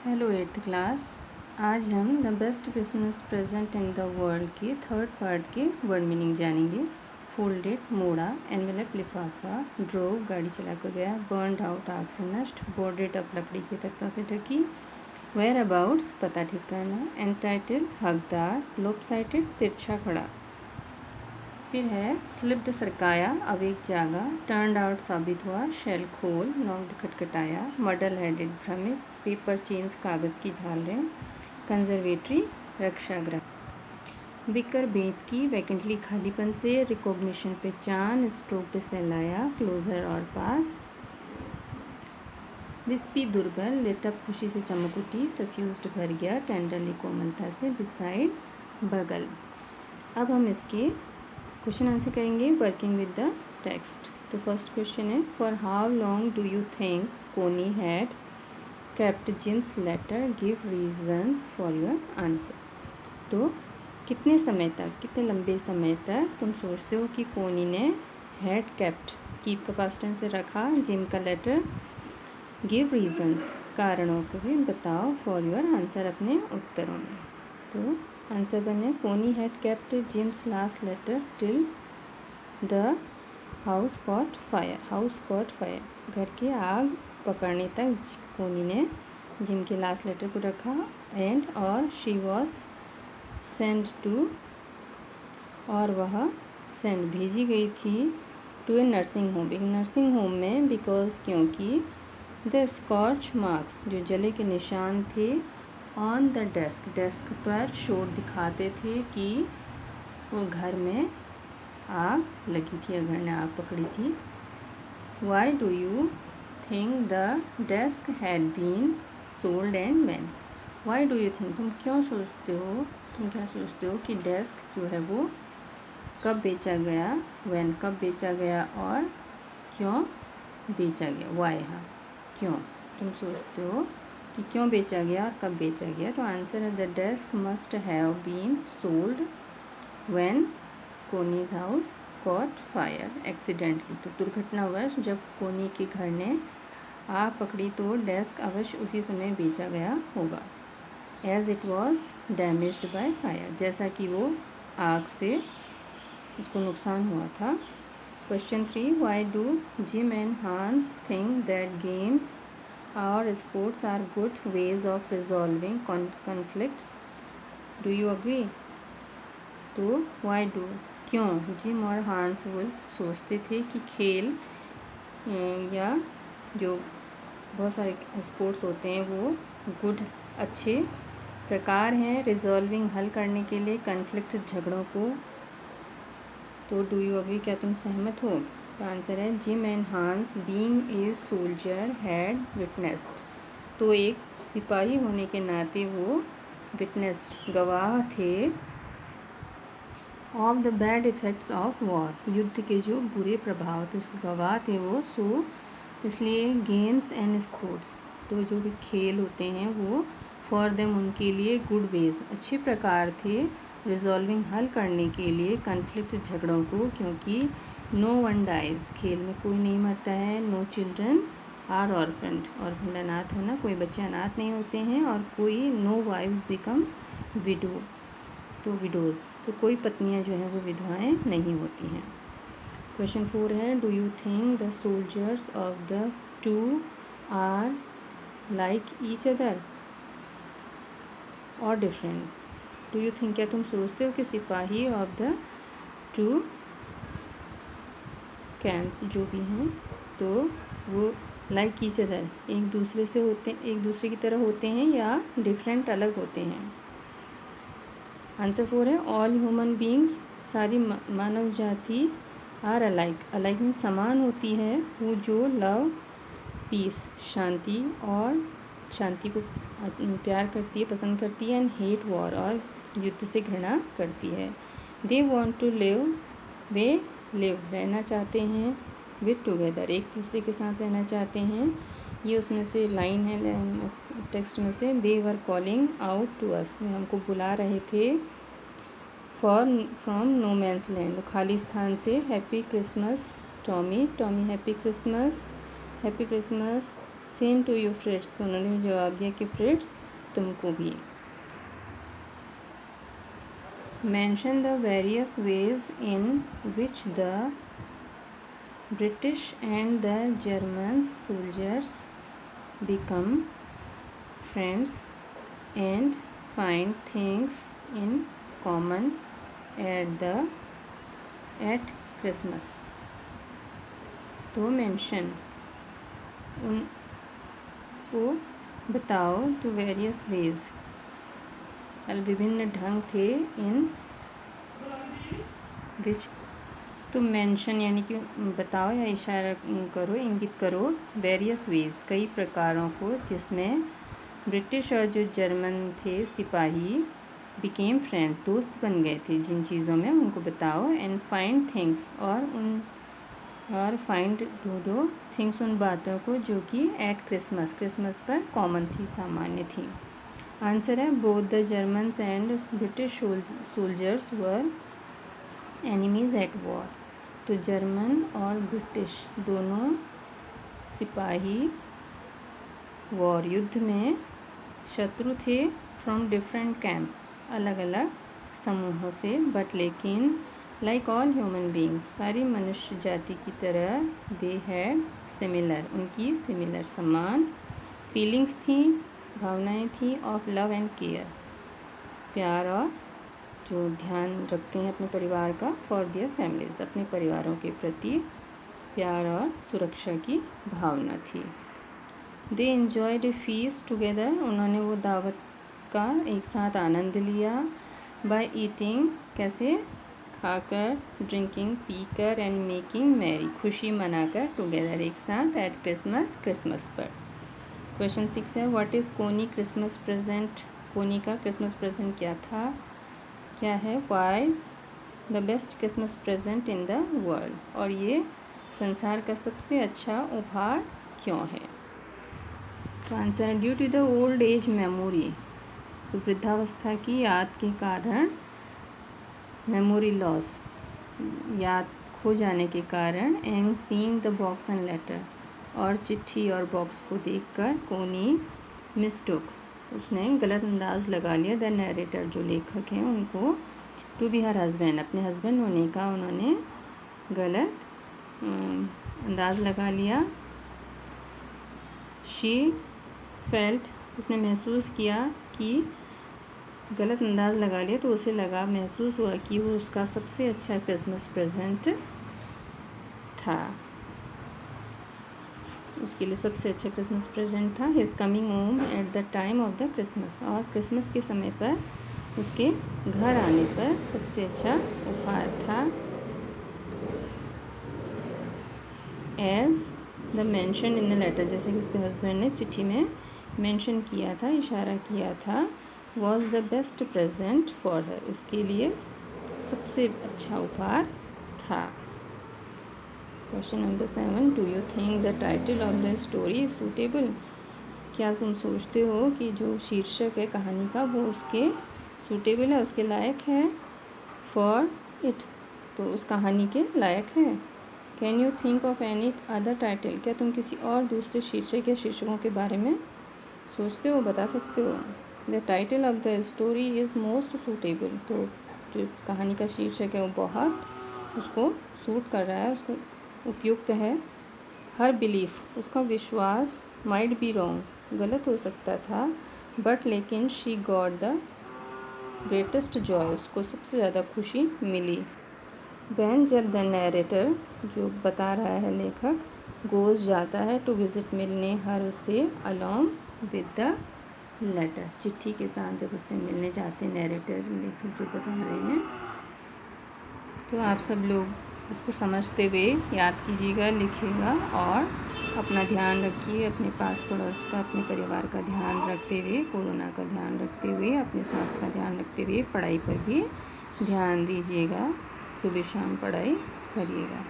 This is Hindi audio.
Hello eighth class. आज हम the best Christmas present in the world के थर्ड पार्ट के वर्ड मीनिंग जानेंगे। फोल्डेड मोड़ा, एनवेलप लिफाफा, ड्रोव गाड़ी चला कर गया, बर्नड आउट आग से नष्ट, बोर्डेड अप लकड़ी के तख्तों से ढकी, वेयर अबाउट्स पता ठीक करना, एंटाइटल हकदार, लोपसाइटेड तिरछा खड़ा। फिर है स्लिप्ड सरकाया, अवेक जागा, टर्नड आउट साबित हुआ, शेल खोल, नॉक्ड खटखटाया, मडल हेडेड भ्रमित, पेपर चेन्स कागज़ की झालरें, कंजर्वेटरी रक्षागृह, बिकर बेंत की, वैकेंटली खालीपन से, रिकॉग्निशन पहचान, स्ट्रोक पे सहलाया, क्लोजर और पास, विस्पी दुर्बल, लेटअप खुशी से चमक उठी, सफ्यूज्ड भर गया, टेंडरली कोमलता से, बिसाइड बगल। अब हम इसके क्वेश्चन आंसर करेंगे वर्किंग विद द टेक्स्ट। तो फर्स्ट क्वेश्चन है, for how long do you think Connie had kept Jim's letter, give reasons for your answer. तो कितने समय तक, कितने लंबे समय तक तुम सोचते हो कि कोनी ने हैड केप्ट, कीप का पास्ट टेंस से रखा, जिम का लेटर, गिव रीजंस कारणों को भी बताओ फॉर योर आंसर अपने उत्तरों में। तो आंसर बने, Connie had kept Jim's last letter till the house caught fire. House caught fire, घर की आग पकड़ने तक कोनी ने जिम के लास्ट लेटर को रखा। एंड और शी वॉज सेंड टू, और वह सेंड भेजी गई थी, टू ए नर्सिंग होम, एक नर्सिंग होम में, बिकॉज क्योंकि द स्कॉच मार्क्स, जो जले के निशान थे, ऑन द डेस्क, डेस्क पर शोर दिखाते थे कि वो घर में आग लगी थी या घर ने आग पकड़ी थी। Why do you think the desk had been sold and when. Why do you think, तुम क्यों सोचते हो, तुम क्या सोचते हो कि डेस्क जो है वो कब बेचा गया, व्हेन कब बेचा गया, और क्यों बेचा गया। वाई, हाँ क्यों, तुम सोचते हो कि क्यों बेचा गया और कब बेचा गया। तो आंसर है the desk must have been sold when Connie's house caught fire accidentally. तो दुर्घटनावश जब कोनी के घर ने आग पकड़ी तो डेस्क अवश्य उसी समय बेचा गया होगा। As it was damaged by fire, जैसा कि वो आग से उसको नुकसान हुआ था। Question 3, why do Jim and Hans think that games और sports are good ways of resolving conflicts, do you agree. तो वाई डू, क्यों जिम और हांस वो सोचते थे कि खेल या जो बहुत सारे स्पोर्ट्स होते हैं वो गुड, अच्छे प्रकार हैं रिजॉल्विंग, हल करने के लिए, कन्फ्लिक्ट झगड़ों को। तो डू यू अग्री, क्या तुम सहमत हो। तो आंसर है gym and Hans being a soldier had witnessed. तो एक सिपाही होने के नाते वो विटनेस्ड, गवाह थे, of the bad effects of war, युद्ध के जो बुरे प्रभाव थे उसके गवाह थे वो। सो इसलिए गेम्स एंड स्पोर्ट्स, तो जो भी खेल होते हैं वो फॉर देम उनके लिए गुड वेज, अच्छे प्रकार थे, रिजॉल्विंग हल करने के लिए, कन्फ्लिक्ट झगड़ों को, क्योंकि नो वन डाइज, खेल में कोई नहीं मरता है, no children are orphaned, orphaned अनाथ होना, कोई बच्चे अनाथ नहीं होते हैं, और कोई नो वाइव्स बिकम विडो, तो विडोज, तो कोई पत्नियां जो हैं वो विधवाएं नहीं होती हैं। क्वेश्चन 4 है, do you think the soldiers of the two are like each other or different. Do you think, क्या तुम सोचते हो कि सिपाही ऑफ द टू कैंप जो भी हैं तो वो लाइक ईच अदर, एक दूसरे से होते, एक दूसरे की तरह होते हैं, या डिफरेंट, अलग होते हैं। आंसर 4 है, ऑल ह्यूमन बींग्स, सारी मानव जाति, आर अलाइक, अलाइक मीन समान होती है, वो जो लव पीस, शांति, और शांति को प्यार करती है, पसंद करती है, एंड हेट वॉर, और युद्ध से घृणा करती है। दे वॉन्ट टू लिव, वे लिव, रहना चाहते हैं, विद टुगेदर, एक दूसरे के साथ रहना चाहते हैं। ये उसमें से लाइन है टेक्स्ट में से, they were calling out to us, वे हमको बुला रहे थे, फ्रॉम नो मैंस लैंड, खाली स्थान से। Happy Christmas Tommy, Tommy happy Christmas, happy Christmas same to you friends, तो उन्होंने जवाब दिया कि फ्रेंड्स तुमको भी। Mention the various ways in which the British and the German soldiers become friends and find things in common at Christmas. तो मेंशन उनको बताओ टू वेरियस वेज, विभिन्न ढंग थे इन विच, तो मेंशन यानी कि बताओ या इशारा करो, इंगित करो वेरियस वेज कई प्रकारों को जिसमें ब्रिटिश और जो जर्मन थे सिपाही बिकेम फ्रेंड दोस्त बन गए थे, जिन चीज़ों में उनको बताओ। एंड फाइंड थिंग्स और फाइंड ढूंढो थिंग्स उन बातों को जो कि एट क्रिसमस पर कॉमन थी, सामान्य थी। आंसर है both the Germans and British soldiers were enemies at war. तो जर्मन और ब्रिटिश दोनों सिपाही वॉर युद्ध में शत्रु थे, फ्रॉम डिफरेंट कैंप्स अलग अलग समूहों से, बट लेकिन लाइक ऑल ह्यूमन बींग्स सारी मनुष्य जाति की तरह दे हैड सिमिलर, उनकी सिमिलर समान फीलिंग्स थी, भावनाएं थी ऑफ लव एंड केयर, प्यार और जो ध्यान रखते हैं अपने परिवार का, फॉर देयर फैमिलीज अपने परिवारों के प्रति प्यार और सुरक्षा की भावना थी। दे एन्जॉयड ए फीस्ट टुगेदर, उन्होंने वो दावत का एक साथ आनंद लिया। बाय ईटिंग, कैसे, खाकर, ड्रिंकिंग, पीकर, एंड मेकिंग मैरी, खुशी मनाकर, टुगेदर एक साथ, एट क्रिसमस पर। क्वेश्चन 6 है व्हाट इज़ कोनी क्रिसमस प्रेजेंट, कोनी का क्रिसमस प्रेजेंट क्या था, क्या है। Why the best Christmas present in the world, और ये संसार का सबसे अच्छा उपहार क्यों है। तो आंसर है due to the old age memory, तो वृद्धावस्था की याद के कारण, मेमोरी लॉस याद खो जाने के कारण, and seeing the box and later, और चिट्ठी और बॉक्स को देखकर, कोनी मिस्टुक, उसने गलत अंदाज लगा लिया, द नरेटर जो लेखक हैं उनको, टू बी हर हस्बैंड, अपने हस्बैंड होने का उन्होंने गलत अंदाज लगा लिया। शी फेल्ट, उसने महसूस किया कि गलत अंदाज लगा लिया, तो उसे लगा, महसूस हुआ कि वो उसका सबसे अच्छा क्रिसमस प्रेजेंट था, उसके लिए सबसे अच्छा क्रिसमस प्रेजेंट था। His coming home at the time of the Christmas, और क्रिसमस के समय पर उसके घर आने पर सबसे अच्छा उपहार था। As the mention in the letter, जैसे कि उसके हस्बैंड ने चिट्ठी में मेंशन किया था, इशारा किया था, was the best present for her, उसके लिए सबसे अच्छा उपहार था। Question number 7, do you think the title of the story is suitable, क्या तुम सोचते हो कि जो शीर्षक है कहानी का वो उसके सूटेबल है, उसके लायक है, फॉर इट, तो उस कहानी के लायक है। Can you think of any other title, क्या तुम किसी और दूसरे शीर्षक या शीर्षकों के बारे में सोचते हो, बता सकते हो। The title of the story is most suitable, तो जो कहानी का शीर्षक है वो बहुत उसको सूट कर रहा है, उसको उपयुक्त है। हर बिलीफ, उसका विश्वास, माइट बी रॉन्ग, गलत हो सकता था, बट लेकिन she got the greatest Joy, उसको सबसे ज़्यादा खुशी मिली। वैन, जब द नैरेटर, जो बता रहा है लेखक, गोज़ जाता है, टू विज़िट, मिलने, हर उससे, अलॉन्ग विद द लेटर, चिट्ठी के साथ जब उससे मिलने जाते हैं नैरेटर, लेखक जो बता रहे हैं, तो आप सब लोग इसको समझते हुए याद कीजिएगा, लिखिएगा, और अपना ध्यान रखिए, अपने पास पड़ोस का, अपने परिवार का ध्यान रखते हुए, कोरोना का ध्यान रखते हुए, अपने स्वास्थ्य का ध्यान रखते हुए, पढ़ाई पर भी ध्यान दीजिएगा, सुबह शाम पढ़ाई करिएगा।